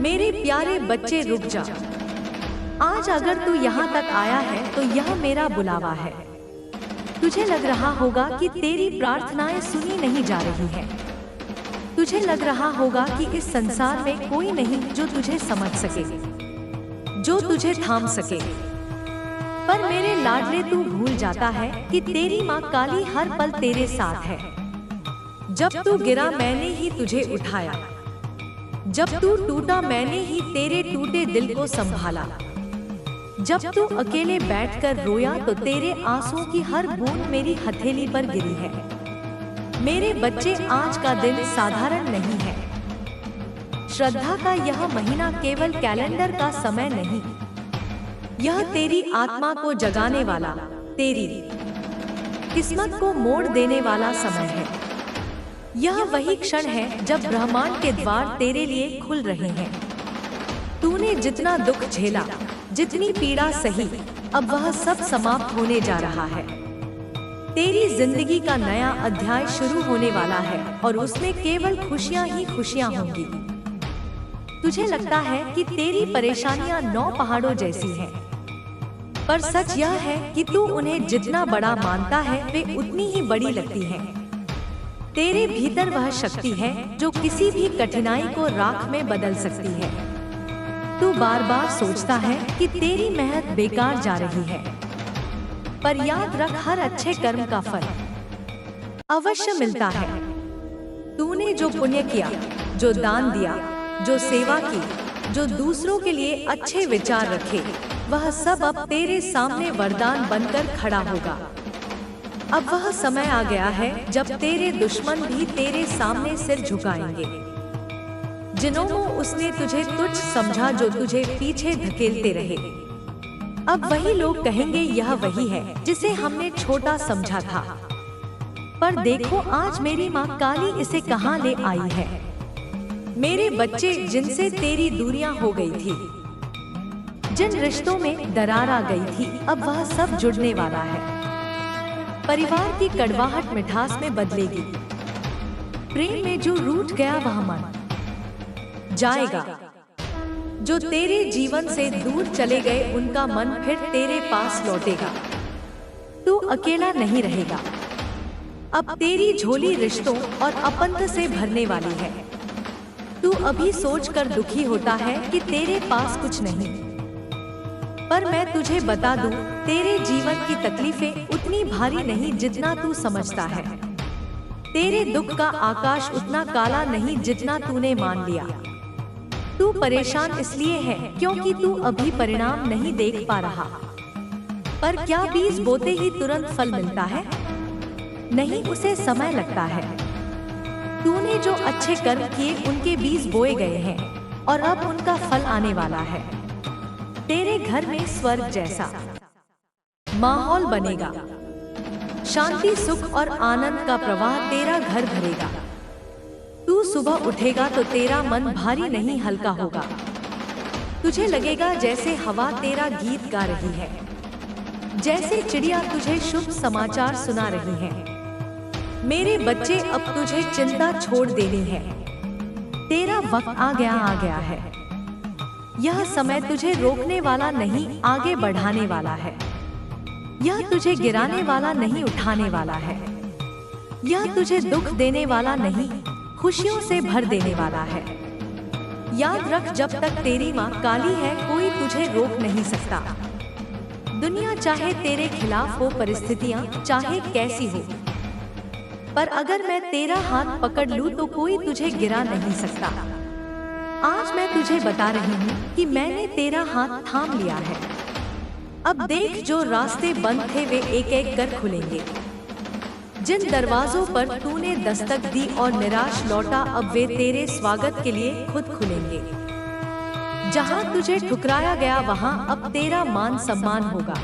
मेरे प्यारे बच्चे रुक जा। आज अगर तू यहाँ तक आया है तो यह मेरा बुलावा है। तुझे लग रहा होगा कि तेरी प्रार्थनाएं सुनी नहीं जा रही हैं। तुझे लग रहा होगा कि इस संसार में कोई नहीं जो तुझे समझ सके, जो तुझे थाम सके। पर मेरे लाडले, तू भूल जाता है कि तेरी माँ काली हर पल तेरे साथ है। जब तू गिरा मैंने ही तुझे उठाया, जब तू टूटा मैंने ही तेरे टूटे दिल को संभाला। जब तू अकेले बैठकर रोया तो तेरे आंसुओं की हर बूंद मेरी हथेली पर गिरी है। मेरे बच्चे, आज का दिन साधारण नहीं है। श्रद्धा का यह महीना केवल कैलेंडर का समय नहीं, यह तेरी आत्मा को जगाने वाला, तेरी किस्मत को मोड़ देने वाला समय है। यह वही क्षण है जब ब्रह्मांड के द्वार तेरे लिए खुल रहे हैं। तूने जितना दुख झेला, जितनी पीड़ा सही, अब वह सब समाप्त होने जा रहा है। तेरी जिंदगी का नया अध्याय शुरू होने वाला है और उसमें केवल खुशियां ही खुशियां होंगी। तुझे लगता है कि तेरी परेशानियां 9 पहाड़ों जैसी हैं, पर सच यह है कि तू उन्हें जितना बड़ा मानता है वे उतनी ही बड़ी लगती हैं। तेरे भीतर वह शक्ति है जो किसी भी कठिनाई को राख में बदल सकती है। तू बार बार सोचता है कि तेरी मेहनत बेकार जा रही है, पर याद रख, हर अच्छे कर्म का फल अवश्य मिलता है। तूने जो पुण्य किया, जो दान दिया, जो सेवा की, जो दूसरों के लिए अच्छे विचार रखे, वह सब अब तेरे सामने वरदान बनकर खड़ा होगा। अब वह समय आ गया है जब तेरे दुश्मन भी तेरे सामने सिर झुकाएंगे। जिन्होंने उसने तुझे तुच्छ समझा, जो तुझे पीछे धकेलते रहे, अब वही लोग कहेंगे यह वही है जिसे हमने छोटा समझा था। पर देखो आज मेरी माँ काली इसे कहाँ ले आई है। मेरे बच्चे, जिनसे तेरी दूरियां हो गई थी, जिन रिश्तों में दरार आ गई थी, अब वह सब जुड़ने वाला है। परिवार की कड़वाहट मिठास में बदलेगी। प्रेम में जो रूठ गया वह मन जाएगा। जो तेरे जीवन से दूर चले गए उनका मन फिर तेरे पास लौटेगा। तू अकेला नहीं रहेगा। अब तेरी झोली रिश्तों और अपंत से भरने वाली है। तू अभी सोचकर दुखी होता है कि तेरे पास कुछ नहीं, पर मैं तुझे बता दूं, तेरे जीवन की तकलीफें उतनी भारी नहीं जितना तू समझता है। तेरे दुख का आकाश उतना काला नहीं जितना तूने मान लिया। तू परेशान इसलिए है क्योंकि तू अभी परिणाम नहीं देख पा रहा। पर क्या बीज बोते ही तुरंत फल मिलता है? नहीं, उसे समय लगता है। तूने जो अच्छे कर्म किए उनके बीज बोए गए हैं और अब उनका फल आने वाला है। तेरे घर में स्वर्ग जैसा माहौल बनेगा। शांति, सुख और आनंद का प्रवाह तेरा घर भरेगा। तू सुबह उठेगा तो तेरा मन भारी नहीं, हल्का होगा। तुझे लगेगा जैसे हवा तेरा गीत गा रही है, जैसे चिड़िया तुझे शुभ समाचार सुना रही है। मेरे बच्चे, अब तुझे चिंता छोड़ देनी है। तेरा वक्त आ गया है। यह समय तुझे रोकने वाला नहीं, आगे बढ़ाने वाला है। यह तुझे गिराने वाला नहीं, उठाने वाला है। यह तुझे दुख देने वाला नहीं, खुशियों से भर देने वाला है। याद रख, जब तक तेरी माँ काली है कोई तुझे रोक नहीं सकता। दुनिया चाहे तेरे खिलाफ हो, परिस्थितियाँ चाहे कैसी हो, पर अगर मैं तेरा हाथ पकड़ लूं तो कोई तुझे गिरा नहीं सकता। आज मैं तुझे बता रही हूँ कि मैंने तेरा हाथ थाम लिया है। अब देख, जो रास्ते बंद थे वे एक एक कर खुलेंगे। जिन दरवाजों पर तूने दस्तक दी और निराश लौटा, अब वे तेरे स्वागत के लिए खुद खुलेंगे। जहाँ तुझे ठुकराया गया वहाँ अब तेरा मान सम्मान होगा।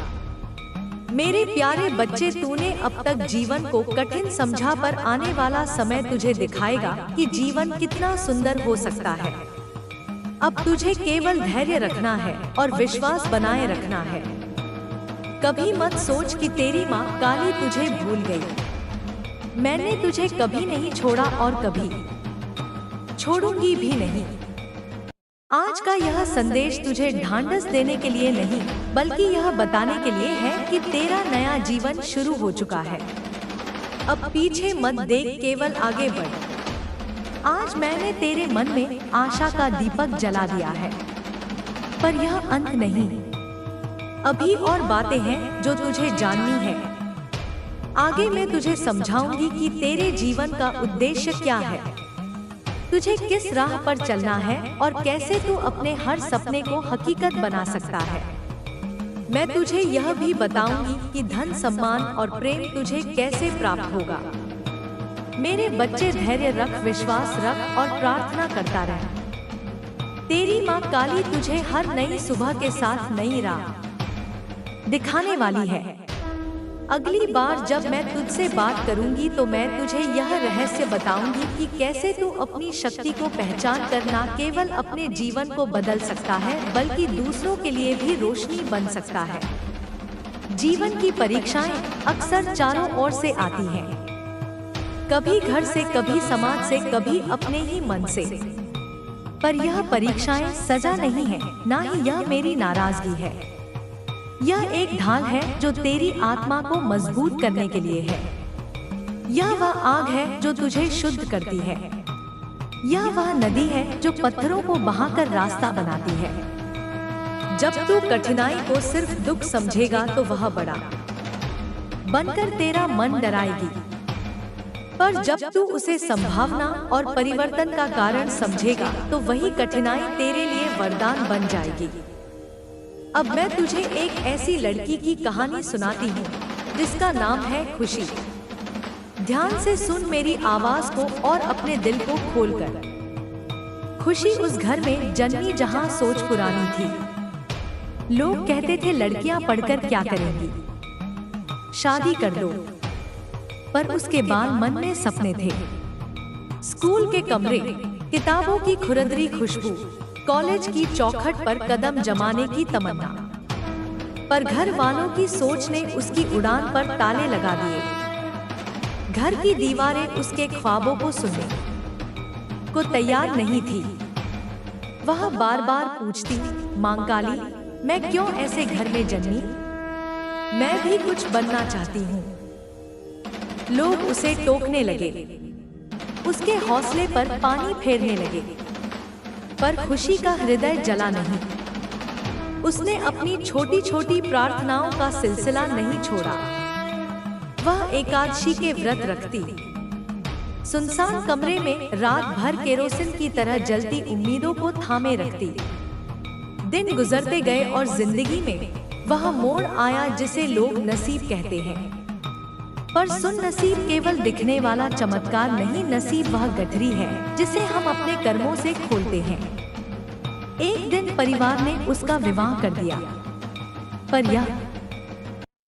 मेरे प्यारे बच्चे, तूने अब तक जीवन को कठिन समझा, पर आने वाला समय तुझे दिखाएगा कि जीवन कितना सुंदर हो सकता है। अब तुझे केवल धैर्य रखना है और विश्वास बनाए रखना है। कभी मत सोच कि तेरी माँ काली तुझे भूल गई। मैंने तुझे कभी नहीं छोड़ा और कभी छोड़ूंगी भी नहीं। आज का यह संदेश तुझे ढांढस देने के लिए नहीं, बल्कि यह बताने के लिए है कि तेरा नया जीवन शुरू हो चुका है। अब पीछे मत देख, केवल आगे बढ़। आज मैंने तेरे मन में आशा का दीपक जला दिया है, पर यह अंत नहीं। अभी और बातें हैं जो तुझे जाननी है। आगे मैं तुझे समझाऊंगी कि तेरे जीवन का उद्देश्य क्या है, तुझे किस राह पर चलना है और कैसे तू अपने हर सपने को हकीकत बना सकता है। मैं तुझे यह भी बताऊंगी कि धन, सम्मान और प्रेम तुझे कैसे प्राप्त होगा। मेरे बच्चे, धैर्य रख, विश्वास रख और प्रार्थना करता रह। तेरी माँ काली तुझे हर नई सुबह के साथ नई राह दिखाने वाली है। अगली बार जब मैं तुझसे बात करूंगी तो मैं तुझे यह रहस्य बताऊंगी कि कैसे तू अपनी शक्ति को पहचान कर न केवल अपने जीवन को बदल सकता है, बल्कि दूसरों के लिए भी रोशनी बन सकता है। जीवन की परीक्षाएं अक्सर चारों ओर से आती हैं, कभी घर से, कभी समाज से, कभी अपने ही मन से। पर यह परीक्षाएं सजा नहीं है, ना ही यह मेरी नाराजगी है। यह एक ढाल है जो तेरी आत्मा को मजबूत करने के लिए है। यह वह आग है जो तुझे शुद्ध करती है। यह वह नदी है जो पत्थरों को बहाकर रास्ता बनाती है। जब तू कठिनाई को सिर्फ दुख समझेगा तो वह बड़ा बनकर तेरा मन डराएगी, पर जब तू उसे संभावना और परिवर्तन का कारण समझेगा तो वही कठिनाई तेरे लिए वरदान बन जाएगी। अब मैं तुझे एक ऐसी लड़की की कहानी सुनाती हूँ जिसका नाम है खुशी। ध्यान से सुन मेरी आवाज को और अपने दिल को खोलकर। खुशी उस घर में जन्मी जहाँ सोच पुरानी थी। लोग कहते थे लड़कियां पढ़कर क्या करेंगी, शादी कर लो। पर उसके बाद मन में सपने थे। स्कूल के कमरे, किताबों की खुरदरी खुशबू, कॉलेज की चौखट पर कदम जमाने की तमन्ना। पर घर वालों की सोच ने उसकी उड़ान पर ताले लगा दिए। घर की दीवारें उसके ख्वाबों को सुनने को तैयार नहीं थी। वह बार बार पूछती, माँ काली, मैं क्यों ऐसे घर में जन्मी? मैं भी कुछ बनना चाहती हूँ। लोग उसे टोकने लगे, उसके हौसले पर पानी फेरने लगे, पर खुशी का हृदय जला नहीं। उसने अपनी छोटी छोटी प्रार्थनाओं का सिलसिला नहीं छोड़ा। वह एकादशी के व्रत रखती, सुनसान कमरे में रात भर केरोसिन की तरह जलती उम्मीदों को थामे रखती। दिन गुजरते गए और जिंदगी में वह मोड़ आया जिसे लोग नसीब कहते हैं। पर सुन, नसीब केवल दिखने वाला चमत्कार नहीं, नसीब वह गठरी है जिसे हम अपने कर्मों से खोलते हैं। एक दिन परिवार ने उसका विवाह कर दिया, पर यह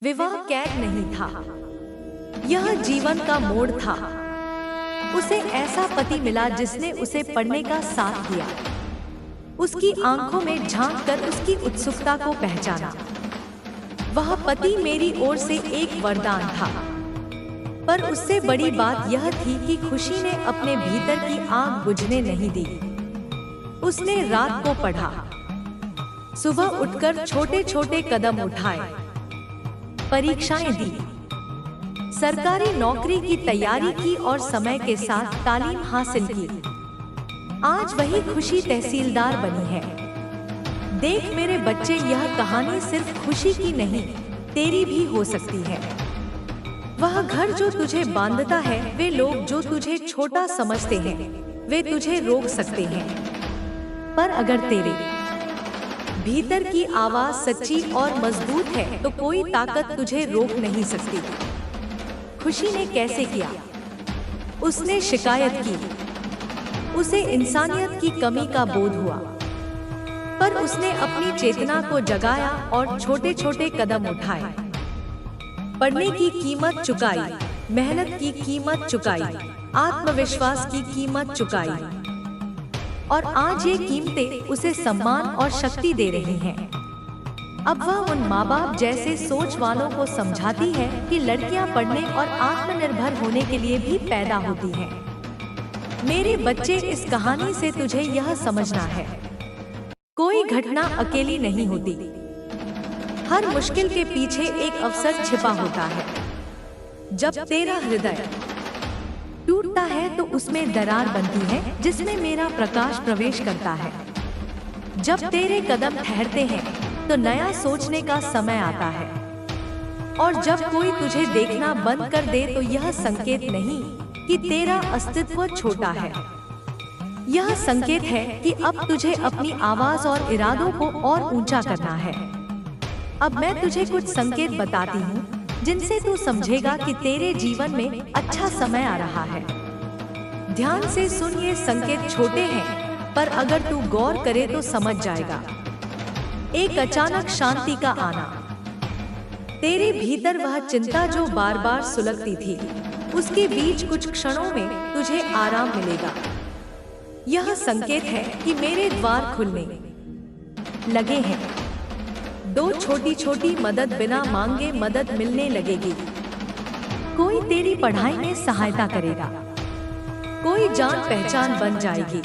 विवाह कैद नहीं था, यह जीवन का मोड़ था। उसे ऐसा पति मिला जिसने उसे पढ़ने का साथ दिया, उसकी आंखों में झांक कर उसकी उत्सुकता को पहचाना। वह पति मेरी ओर से एक वरदान था, पर उससे बड़ी बात यह थी कि खुशी ने अपने भीतर की आग बुझने नहीं दी। उसने रात को पढ़ा, सुबह उठकर छोटे छोटे कदम उठाए, परीक्षाएं दी, सरकारी नौकरी की तैयारी की और समय के साथ तालीम हासिल की। आज वही खुशी तहसीलदार बनी है। देख मेरे बच्चे, यह कहानी सिर्फ खुशी की नहीं, तेरी भी हो सकती है। वह घर जो तुझे बांधता है, वे लोग जो तुझे छोटा समझते हैं, वे तुझे रोक सकते हैं। पर अगर तेरे भीतर की आवाज सच्ची और मजबूत है तो कोई ताकत तुझे रोक नहीं सकती। खुशी ने कैसे किया? उसने शिकायत की, उसे इंसानियत की कमी का बोध हुआ, पर उसने अपनी चेतना को जगाया और छोटे छोटे कदम उठाए। पढ़ने की कीमत चुकाई, मेहनत की कीमत चुकाई, आत्मविश्वास की कीमत चुकाई, और आज ये कीमतें उसे सम्मान और शक्ति दे रही हैं। अब वह उन माँ बाप जैसे सोच वालों को समझाती है कि लड़कियां पढ़ने और आत्मनिर्भर होने के लिए भी पैदा होती हैं। मेरे बच्चे, इस कहानी से तुझे यह समझना है कोई घटना अकेली नहीं होती। हर मुश्किल के पीछे एक अवसर छिपा होता है। जब तेरा हृदय टूटता है तो उसमें दरार बनती है जिसमें मेरा प्रकाश प्रवेश करता है। जब तेरे कदम ठहरते हैं तो नया सोचने का समय आता है। और जब कोई तुझे देखना बंद कर दे तो यह संकेत नहीं कि तेरा अस्तित्व छोटा है। यह संकेत है कि अब तुझे अपनी आवाज और इरादों को और ऊंचा करना है। अब मैं तुझे कुछ संकेत बताती हूँ जिनसे तू समझेगा कि तेरे जीवन में अच्छा समय आ रहा है। ध्यान से सुन, ये संकेत छोटे हैं पर अगर तू गौर करे तो समझ जाएगा। एक अचानक शांति का आना। तेरे भीतर वह चिंता जो बार बार सुलगती थी, उसके बीच कुछ क्षणों में तुझे आराम मिलेगा। यह संकेत है कि मेरे द्वार खुलने लगे हैं। दो छोटी छोटी मदद बिना मांगे मदद मिलने लगेगी। कोई तेरी पढ़ाई में सहायता करेगा, कोई जान पहचान बन जाएगी,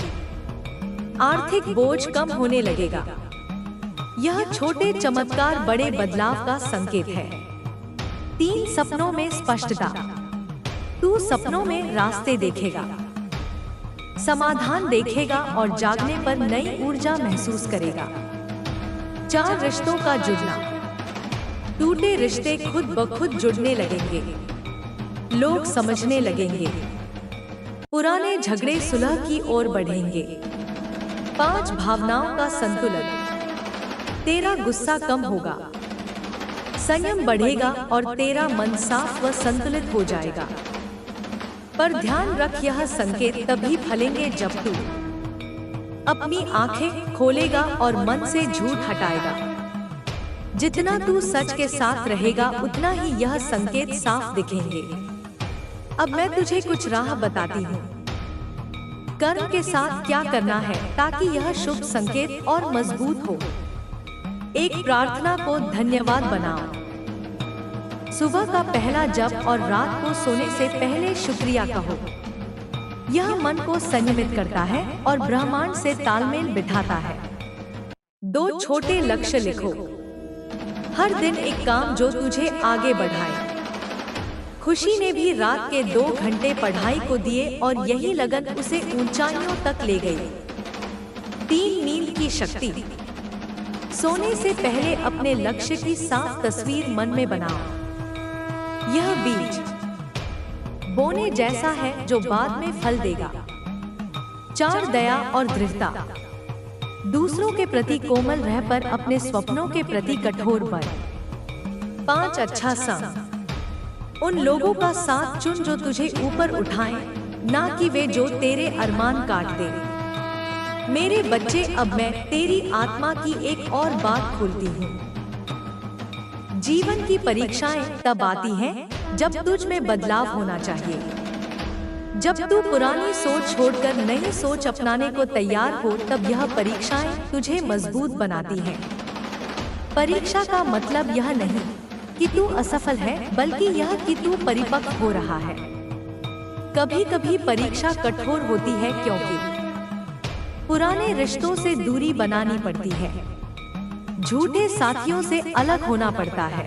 आर्थिक बोझ कम होने लगेगा। यह छोटे चमत्कार बड़े बदलाव का संकेत है। 3 सपनों में स्पष्टता। तू सपनों में रास्ते देखेगा, समाधान देखेगा और जागने पर नई ऊर्जा महसूस करेगा। 4 रिश्तों का जुड़ना। टूटे रिश्ते खुद ब खुद जुड़ने लगेंगे, लोग समझने लगेंगे, पुराने झगड़े सुलह की ओर बढ़ेंगे। 5 भावनाओं का संतुलन। तेरा गुस्सा कम होगा, संयम बढ़ेगा और तेरा मन साफ व संतुलित हो जाएगा। पर ध्यान रख, यह संकेत तभी फलेंगे जब तू अपनी आंखें खोलेगा और मन से झूठ हटाएगा। जितना तू सच के साथ रहेगा उतना ही यह संकेत साफ दिखेंगे। अब मैं तुझे कुछ राह बताती हूँ। कर्म के साथ क्या करना है ताकि यह शुभ संकेत और मजबूत हो। एक प्रार्थना को धन्यवाद बनाओ। सुबह का पहला जप और रात को सोने से पहले शुक्रिया कहो। यह मन को संयमित करता है और ब्रह्मांड से तालमेल बिठाता है। 2 छोटे लक्ष्य लिखो। हर दिन एक काम जो तुझे आगे बढ़ाए। खुशी ने भी रात के 2 घंटे पढ़ाई को दिए और यही लगन उसे ऊंचाइयों तक ले गई। 3 नींद की शक्ति। सोने से पहले अपने लक्ष्य की साफ तस्वीर मन में बनाओ। यह बीज बोने जैसा है जो बाद में फल देगा। 4 दया और दृढ़ता। दूसरों के प्रति कोमल रह पर अपने स्वप्नों के प्रति कठोर बन। 5 अच्छा संग। उन लोगों का साथ चुन जो तुझे ऊपर उठाएं, ना कि वे जो तेरे अरमान काट दे। मेरे बच्चे, अब मैं तेरी आत्मा की एक और बात खोलती हूँ। जीवन की परीक्षाएं तब आती हैं जब तुझ में बदलाव होना चाहिए। जब तू पुरानी सोच छोड़कर नई सोच अपनाने को तैयार हो, तब यह परीक्षाएं तुझे मजबूत बनाती हैं। परीक्षा का मतलब यह नहीं कि तू असफल है, बल्कि यह कि तू परिपक्व हो रहा है। कभी कभी परीक्षा कठोर होती है क्योंकि पुराने रिश्तों से दूरी बनानी पड़ती है, झूठे साथियों से अलग होना पड़ता है,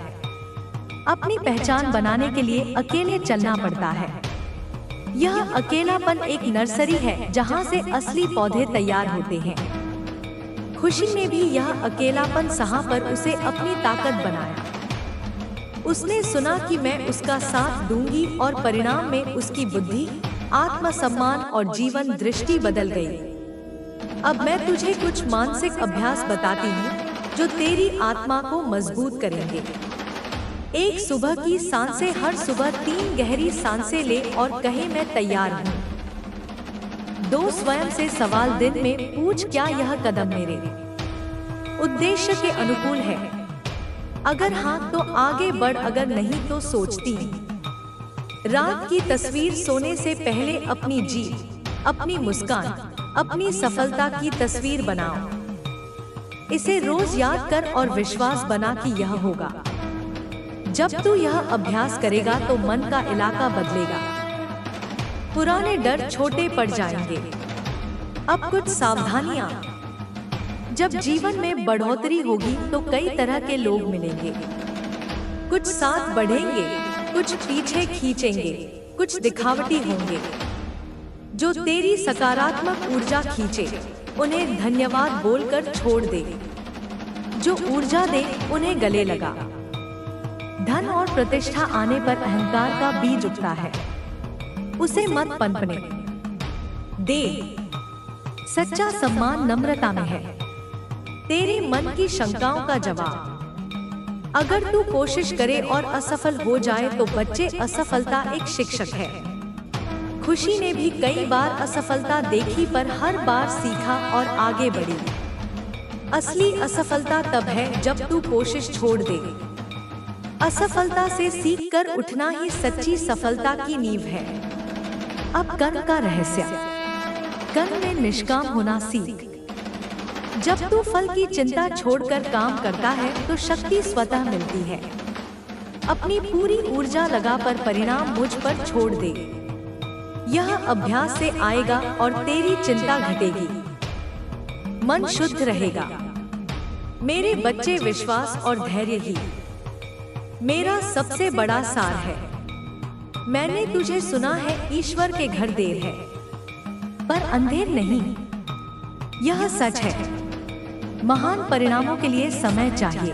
अपनी पहचान बनाने के लिए अकेले चलना पड़ता है। यह अकेलापन एक नर्सरी है जहाँ से असली पौधे तैयार होते हैं। खुशी ने भी यह अकेलापन सहा पर उसे अपनी ताकत बनाया। उसने सुना कि मैं उसका साथ दूंगी और परिणाम में उसकी बुद्धि, आत्मसम्मान और जीवन दृष्टि बदल गई। अब मैं तुझे कुछ मानसिक अभ्यास बताती हूँ जो तेरी आत्मा को मजबूत करेंगे। एक सुबह की सांसें। हर सुबह 3 गहरी सांसें ले और कहे, मैं तैयार हूँ। 2 स्वयं से सवाल दिन में पूछ, क्या यह कदम मेरे उद्देश्य के अनुकूल है? अगर हाँ तो आगे बढ़, अगर नहीं तो सोचती। रात की तस्वीर। सोने से पहले अपनी जीत, अपनी मुस्कान, अपनी सफलता की तस्वीर बनाओ। इसे रोज याद कर और विश्वास बना कि यह होगा। जब तू यह अभ्यास करेगा तो मन का इलाका बदलेगा। पुराने डर छोटे पड़ जाएंगे। अब कुछ सावधानियां। जब जीवन में बढ़ोतरी होगी तो कई तरह के लोग मिलेंगे। कुछ साथ बढ़ेंगे, कुछ पीछे खींचेंगे, कुछ दिखावटी होंगे। जो तेरी सकारात्मक ऊर्जा खींचे उन्हें धन्यवाद बोलकर छोड़ दे। जो ऊर्जा दे उन्हें गले लगा। धन और प्रतिष्ठा आने पर अहंकार का बीज उगता है, उसे मत पनपने दे। सच्चा सम्मान नम्रता में है। तेरे मन की शंकाओं का जवाब। अगर तू कोशिश करे और असफल हो जाए तो बच्चे, असफलता एक शिक्षक है। खुशी ने भी कई बार असफलता देखी पर हर बार सीखा और आगे बढ़ी। असली असफलता तब है जब तू कोशिश छोड़ दे। असफलता से सीखकर उठना ही सच्ची सफलता की नींव है। अब कर्म का रहस्य। कर्म में निष्काम होना सीख। जब तू फल की चिंता छोड़कर काम करता है तो शक्ति स्वतः मिलती है। अपनी पूरी ऊर्जा लगा पर परिणाम मुझ पर छोड़ दे। यह अभ्यास से आएगा और तेरी चिंता घटेगी, मन शुद्ध रहेगा। मेरे बच्चे, विश्वास और धैर्य ही मेरा सबसे बड़ा सार है। मैंने तुझे सुना है, ईश्वर के घर देर है पर अंधेर नहीं। यह सच है। महान परिणामों के लिए समय चाहिए।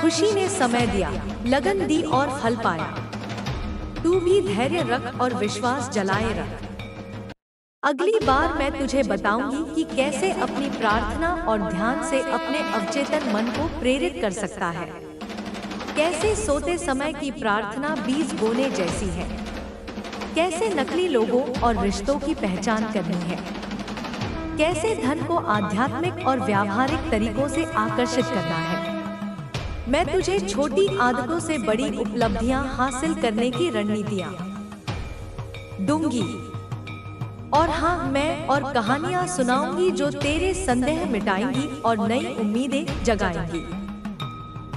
खुशी ने समय दिया, लगन दी और फल पाया। तू भी धैर्य रख और विश्वास जलाए रख। अगली बार मैं तुझे बताऊंगी कि कैसे अपनी प्रार्थना और ध्यान से अपने अवचेतन मन को प्रेरित कर सकता है। कैसे सोते समय की प्रार्थना बीज बोने जैसी है। कैसे नकली लोगों और रिश्तों की पहचान करनी है। कैसे धन को आध्यात्मिक और व्यावहारिक तरीकों से आकर्षित करना है। मैं तुझे छोटी आदतों से बड़ी उपलब्धियां हासिल करने की रणनीतियां दूंगी। और हाँ, मैं और कहानियां सुनाऊंगी जो तेरे संदेह मिटाएंगी और नई उम्मीदें जगाएंगी।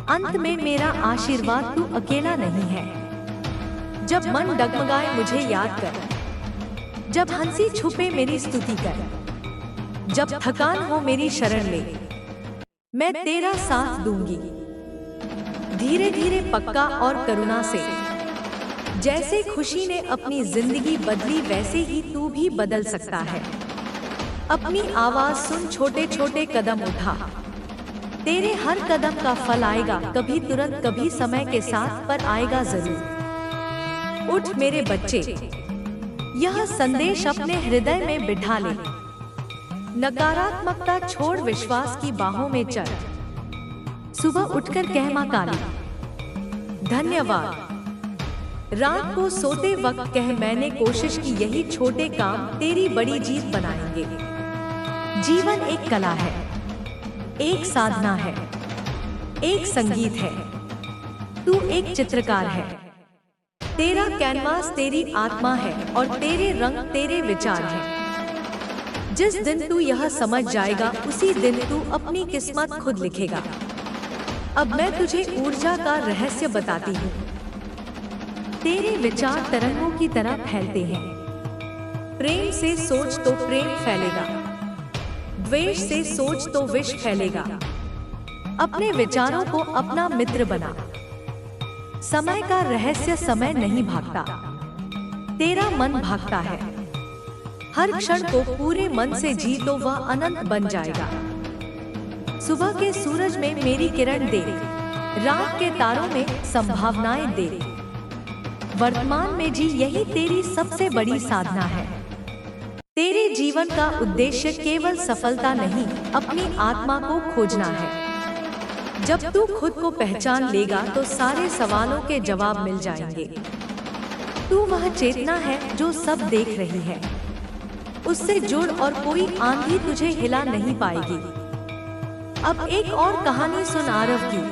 अंत में मेरा आशीर्वाद, तू अकेला नहीं है। जब मन डगमगाए मुझे याद कर। जब हंसी छुपे मेरी स्तुति कर। जब थकान हो मेरी शरण ले। मैं तेरा साथ दूंगी, धीरे धीरे, पक्का और करुणा से। जैसे खुशी ने अपनी जिंदगी बदली वैसे ही तू भी बदल सकता है। अपनी आवाज सुन, छोटे छोटे कदम उठा। तेरे हर कदम का फल आएगा, कभी तुरंत कभी समय के साथ, पर आएगा जरूर। उठ मेरे बच्चे, यह संदेश अपने हृदय में बिठा ले। नकारात्मकता छोड़, विश्वास की बाहों में चल। सुबह उठकर कह, मां काली धन्यवाद। रात को सोते वक्त कह, मैंने कोशिश की। यही छोटे काम तेरी बड़ी जीत बनाएंगे। जीवन एक कला है, एक साधना है, एक संगीत है। तू एक चित्रकार है। तेरा कैनवास तेरी आत्मा है और तेरे रंग तेरे विचार हैं। जिस दिन तू यह समझ जाएगा उसी दिन तू अपनी किस्मत खुद लिखेगा। अब मैं तुझे ऊर्जा का रहस्य बताती हूँ। तेरे विचार तरंगों की तरह फैलते हैं। प्रेम से सोच तो प्रेम फैलेगा, द्वेष से सोच तो विष फैलेगा। अपने विचारों को अपना मित्र बना। समय का रहस्य, समय नहीं भागता, तेरा मन भागता है। हर क्षण को पूरे मन से जी तो वह अनंत बन जाएगा। सुबह के सूरज में मेरी किरण देख, रात के तारों में संभावनाएं देख। वर्तमान में जी, यही तेरी सबसे बड़ी साधना है। तेरे जीवन का उद्देश्य केवल सफलता नहीं, अपनी आत्मा को खोजना है। जब तू खुद को पहचान लेगा तो सारे सवालों के जवाब मिल जाएंगे। तू वह चेतना है जो सब देख रही है। उससे जुड़ और कोई आंधी तुझे हिला नहीं पाएगी। अब एक और कहानी सुन आरव की।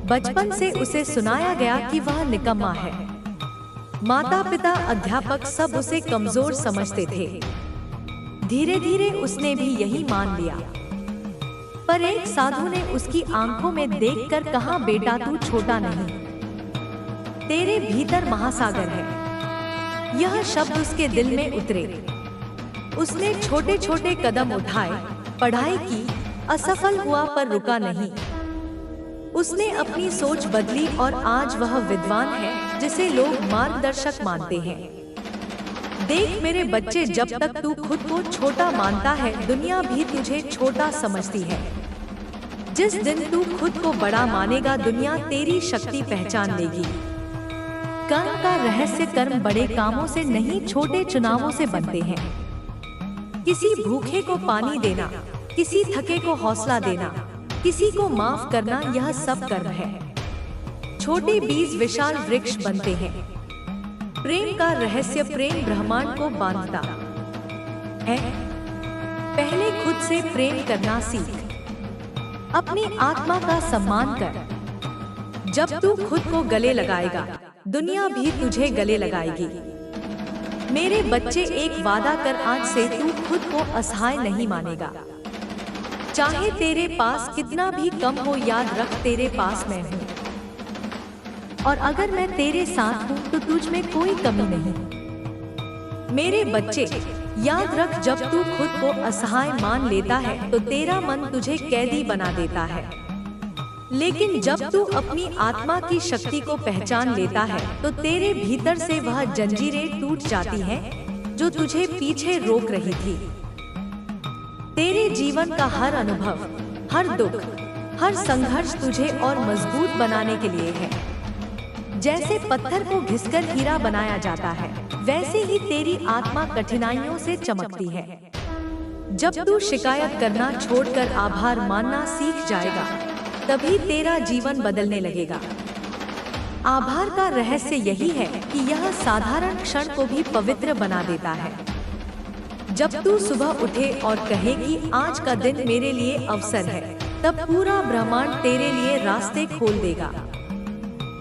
बचपन से उसे सुनाया गया कि वह निकम्मा है। माता पिता, अध्यापक सब उसे कमजोर समझते थे। धीरे धीरे उसने भी यही मान लिया। पर एक साधु ने उसकी आंखों में देखकर कहा, बेटा तू छोटा नहीं, तेरे भीतर महासागर है। यह शब्द उसके दिल में उतरे। उसने छोटे छोटे कदम उठाए, पढ़ाई की, असफल हुआ पर रुका नहीं। उसने अपनी सोच बदली और आज वह विद्वान है जिसे लोग मार्गदर्शक मानते हैं। देख मेरे बच्चे, जब तक तू खुद को छोटा मानता है, दुनिया भी तुझे छोटा समझती है। जिस दिन तू खुद को बड़ा मानेगा, दुनिया तेरी शक्ति पहचान लेगी। कर्म का रहस्य, कर्म बड़े कामों से नहीं, छोटे चुनावों से बनते हैं। किसी भूखे को पानी देना, किसी थके को हौसला देना, किसी को माफ करना, यह सब कर्म है। छोटे बीज विशाल वृक्ष बनते हैं। प्रेम का रहस्य, प्रेम ब्रह्मांड को बांधता है। पहले खुद से प्रेम करना सीख। अपनी आत्मा का सम्मान कर। जब तू खुद को गले लगाएगा, दुनिया भी तुझे गले लगाएगी। मेरे बच्चे, एक वादा कर, आज से तू खुद को असहाय नहीं मानेगा। चाहे तेरे पास कितना भी कम हो, याद रख तेरे पास मैं हूँ, और अगर मैं तेरे साथ हूँ तो तुझ में कोई कमी नहीं। मेरे बच्चे, याद रख, जब तू खुद को असहाय मान लेता है तो तेरा मन तुझे कैदी बना देता है। लेकिन जब तू अपनी आत्मा की शक्ति को पहचान लेता है तो तेरे भीतर से वह जंजीरें टूट जाती हैं जो तुझे पीछे रोक रही थी। तेरे जीवन का हर अनुभव, हर दुख, हर संघर्ष तुझे और मजबूत बनाने के लिए है। जैसे पत्थर को घिसकर हीरा बनाया जाता है, वैसे ही तेरी आत्मा कठिनाइयों से चमकती है। जब तू शिकायत करना छोड़कर आभार मानना सीख जाएगा, तभी तेरा जीवन बदलने लगेगा। आभार का रहस्य यही है कि यह साधारण क्षण को भी पवित्र बना देता है। जब तू सुबह उठे और कहे कि आज का दिन मेरे लिए अवसर है, तब पूरा ब्रह्मांड तेरे लिए रास्ते खोल देगा।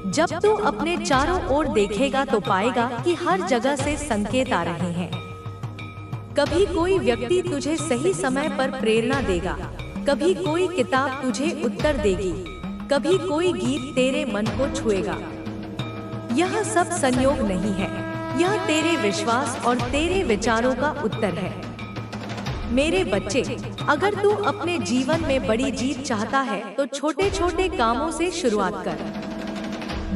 जब तू अपने चारों ओर देखेगा तो पाएगा कि हर जगह से संकेत आ रहे हैं। कभी कोई व्यक्ति तुझे सही समय पर प्रेरणा देगा, कभी कोई किताब तुझे उत्तर देगी, कभी कोई गीत तेरे मन को छुएगा। यह सब संयोग नहीं है, यह तेरे विश्वास और तेरे विचारों का उत्तर है। मेरे बच्चे, अगर तू अपने जीवन में बड़ी जीत चाहता है तो छोटे छोटे कामों से शुरुआत कर।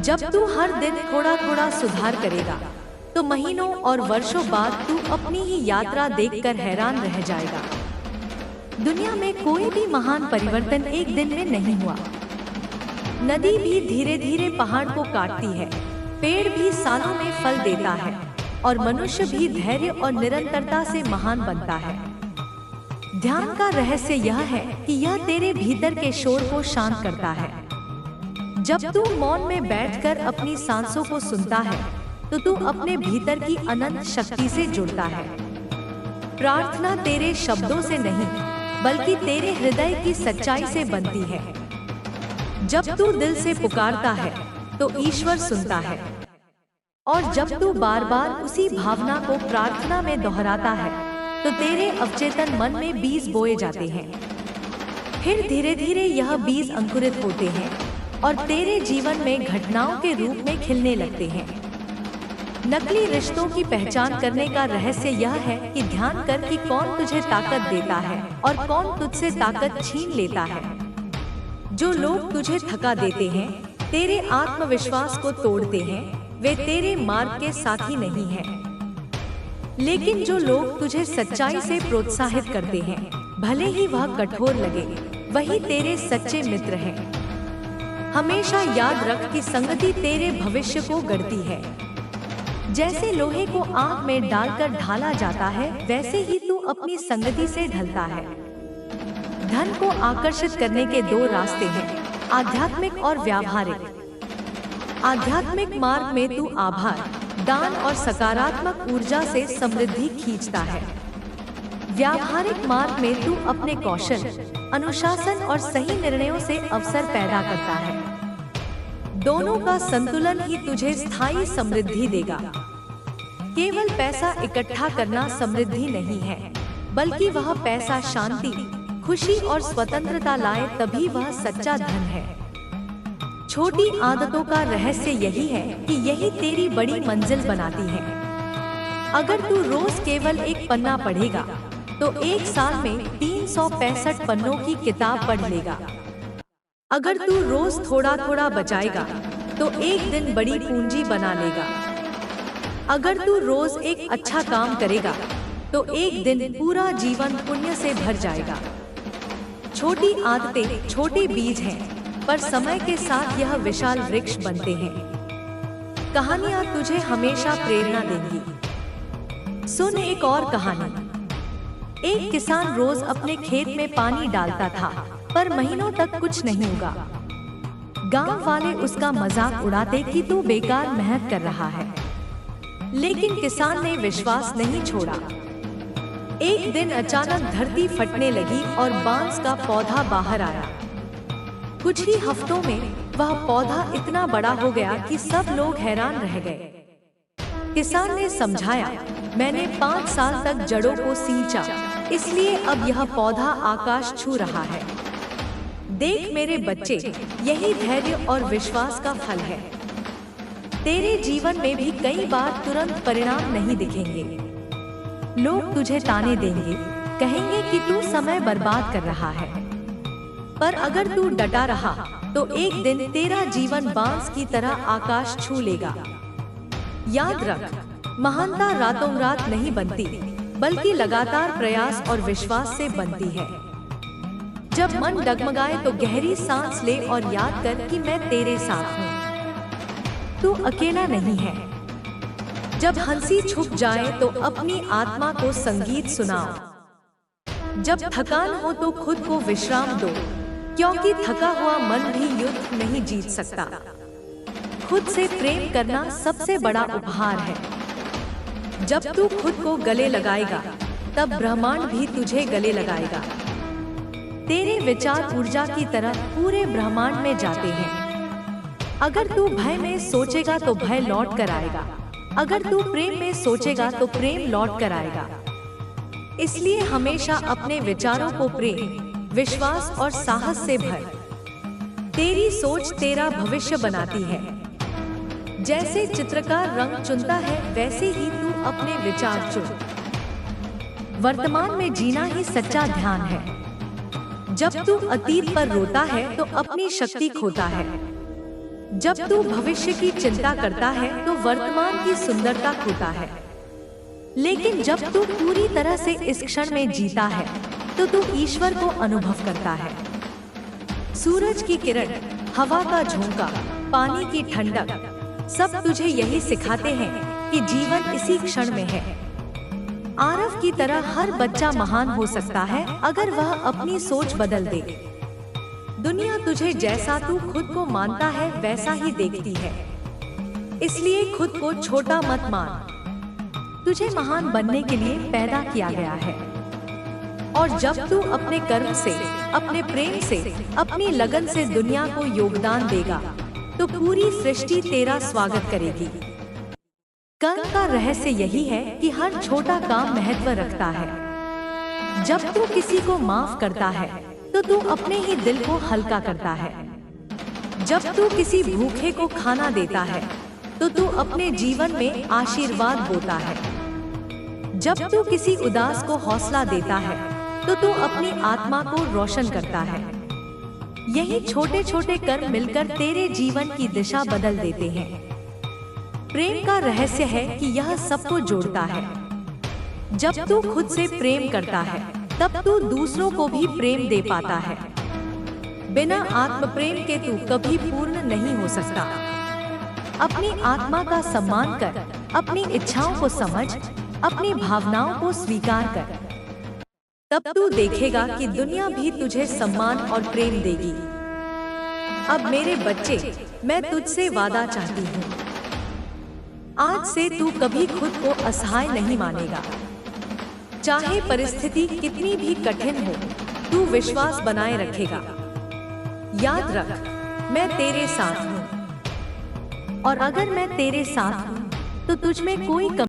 जब तू हर दिन थोड़ा थोड़ा सुधार करेगा तो महीनों और वर्षों बाद तू अपनी ही यात्रा देखकर हैरान रह जाएगा। दुनिया में कोई भी महान परिवर्तन एक दिन में नहीं हुआ। नदी भी धीरे धीरे पहाड़ को काटती है, पेड़ भी सालों में फल देता है, और मनुष्य भी धैर्य और निरंतरता से महान बनता है। ध्यान का रहस्य यह है कि यह तेरे भीतर के शोर को शांत करता है। जब तू मौन में बैठकर अपनी सांसों को सुनता है तो तू अपने भीतर की अनंत शक्ति से जुड़ता है। प्रार्थना तेरे शब्दों से नहीं, बल्कि तेरे हृदय की सच्चाई से बनती है। जब तू दिल से पुकारता है तो ईश्वर सुनता है, और जब तू बार बार उसी भावना को प्रार्थना में दोहराता है तो तेरे अवचेतन मन में बीज बोए जाते हैं। फिर धीरे धीरे यह बीज अंकुरित होते हैं और तेरे जीवन में घटनाओं के रूप में खिलने लगते हैं। नकली रिश्तों की पहचान करने का रहस्य यह है कि ध्यान कर कि कौन तुझे ताकत देता है और कौन तुझसे ताकत छीन लेता है। जो लोग तुझे थका देते हैं, तेरे आत्मविश्वास को तोड़ते हैं, वे तेरे मार्ग के साथी नहीं हैं। लेकिन जो लोग तुझे सच्चाई से प्रोत्साहित करते हैं, भले ही वह कठोर लगे, वही तेरे सच्चे मित्र हैं। हमेशा याद रख कि संगति तेरे भविष्य को गढ़ती है। जैसे लोहे को आग में डालकर ढाला जाता है, वैसे ही तू अपनी संगति से ढलता है। धन को आकर्षित करने के दो रास्ते हैं, आध्यात्मिक और व्यावहारिक। आध्यात्मिक मार्ग में तू आभार, दान और सकारात्मक ऊर्जा से समृद्धि खींचता है। व्यावहारिक मार्ग में तू अपने कौशल, अनुशासन और सही निर्णयों से अवसर पैदा करता है। दोनों का संतुलन ही तुझे स्थायी समृद्धि देगा। केवल पैसा इकट्ठा करना समृद्धि नहीं है, बल्कि वह पैसा शांति, खुशी और स्वतंत्रता लाए तभी वह सच्चा धन है। छोटी आदतों का रहस्य यही है कि यही तेरी बड़ी मंजिल बनाती है। अगर तू रोज केवल एक पन्ना पढ़ेगा, तो एक साल में 365 पन्नों की किताब पढ़ लेगा। अगर तू रोज थोड़ा थोड़ा बचाएगा तो एक दिन बड़ी पूंजी बना लेगा। अगर तू रोज एक अच्छा काम करेगा तो एक दिन पूरा जीवन पुण्य से भर जाएगा। छोटी आदतें छोटे बीज हैं, पर समय के साथ यह विशाल वृक्ष बनते हैं। कहानियां तुझे हमेशा प्रेरणा देंगी। सुन एक और कहानी। एक किसान रोज अपने खेत में पानी डालता था, पर महीनों तक कुछ नहीं उगा। गांव वाले उसका मजाक उड़ाते कि तू बेकार मेहनत कर रहा है, लेकिन किसान ने विश्वास नहीं छोड़ा। एक दिन अचानक धरती फटने लगी और बांस का पौधा बाहर आया। कुछ ही हफ्तों में वह पौधा इतना बड़ा हो गया कि सब लोग हैरान रह गए। किसान ने समझाया, मैंने 5 साल तक जड़ों को सींचा, इसलिए अब यह पौधा आकाश छू रहा है। देख मेरे बच्चे, यही धैर्य और विश्वास का फल है। तेरे जीवन में भी कई बार तुरंत परिणाम नहीं दिखेंगे। लोग तुझे ताने देंगे, कहेंगे कि तू समय बर्बाद कर रहा है, पर अगर तू डटा रहा तो एक दिन तेरा जीवन बांस की तरह आकाश छू लेगा। याद रख, महानता रातों रात नहीं बनती, बल्कि लगातार प्रयास और विश्वास से बनती है। जब मन डगमगाए तो गहरी सांस ले और याद कर कि मैं तेरे साथ हूँ। तू अकेला नहीं है। जब हंसी छुप जाए तो अपनी आत्मा को संगीत सुनाओ। जब थकान हो तो खुद को विश्राम दो, क्योंकि थका हुआ मन भी युद्ध नहीं जीत सकता। खुद से प्रेम करना सबसे बड़ा उपहार है। जब तू खुद को गले लगाएगा, तब ब्रह्मांड भी तुझे गले लगाएगा। तेरे विचार ऊर्जा की तरह पूरे ब्रह्मांड में जाते हैं। अगर तू भय में सोचेगा तो भय लौट कर आएगा। अगर तू प्रेम में सोचेगा तो प्रेम लौट कर आएगा। इसलिए हमेशा अपने विचारों को प्रेम, विश्वास और साहस से भर। तेरी सोच तेरा भविष्य बनाती है। जैसे चित्रकार रंग चुनता है, वैसे ही तू अपने विचार चुन। वर्तमान में जीना ही सच्चा ध्यान है। जब तू अतीत पर रोता है तो अपनी शक्ति खोता है। जब तू भविष्य की चिंता करता है तो वर्तमान की सुंदरता खोता है। लेकिन जब तू पूरी तरह से इस क्षण में जीता है तो तू ईश्वर को अनुभव करता है। सूरज की किरण, हवा का झोंका, पानी की ठंडक, सब तुझे यही सिखाते हैं कि जीवन इसी क्षण में है। आरव की तरह हर बच्चा महान हो सकता है अगर वह अपनी सोच बदल दे। दुनिया तुझे जैसा तू खुद को मानता है वैसा ही देखती है। इसलिए खुद को छोटा मत मान। तुझे महान बनने के लिए पैदा किया गया है। और जब तू अपने कर्म से, अपने प्रेम से, अपनी लगन से दुनिया को योगदान देगा तो पूरी सृष्टि तेरा स्वागत करेगी। कर्म का रहस्य यही है कि हर छोटा काम महत्व रखता है। जब तू किसी को माफ करता है तो तू अपने ही दिल को हल्का करता है। जब तू किसी भूखे को खाना देता है तो तू अपने जीवन में आशीर्वाद बोता है। जब तू किसी उदास को हौसला देता है तो तू अपनी आत्मा को रोशन करता है। यही छोटे छोटे कर्म मिलकर तेरे जीवन की दिशा बदल देते हैं। प्रेम का रहस्य है कि यह सबको जोड़ता है। जब तू खुद से प्रेम करता है तब तू दूसरों को भी प्रेम दे पाता है। बिना आत्म प्रेम के तू कभी पूर्ण नहीं हो सकता। अपनी आत्मा का सम्मान कर, अपनी इच्छाओं को समझ, अपनी भावनाओं को स्वीकार कर। तब तू देखेगा कि दुनिया भी तुझे सम्मान और प्रेम देगी। अब मेरे बच्चे, मैं तुझसे वादा चाहती हूँ। आज से तू कभी खुद को असहाय नहीं मानेगा। चाहे परिस्थिति कितनी भी कठिन हो, तू विश्वास बनाए रखेगा। याद रख, मैं तेरे साथ हूँ, और अगर मैं तेरे साथ हूँ तो तुझ में कोई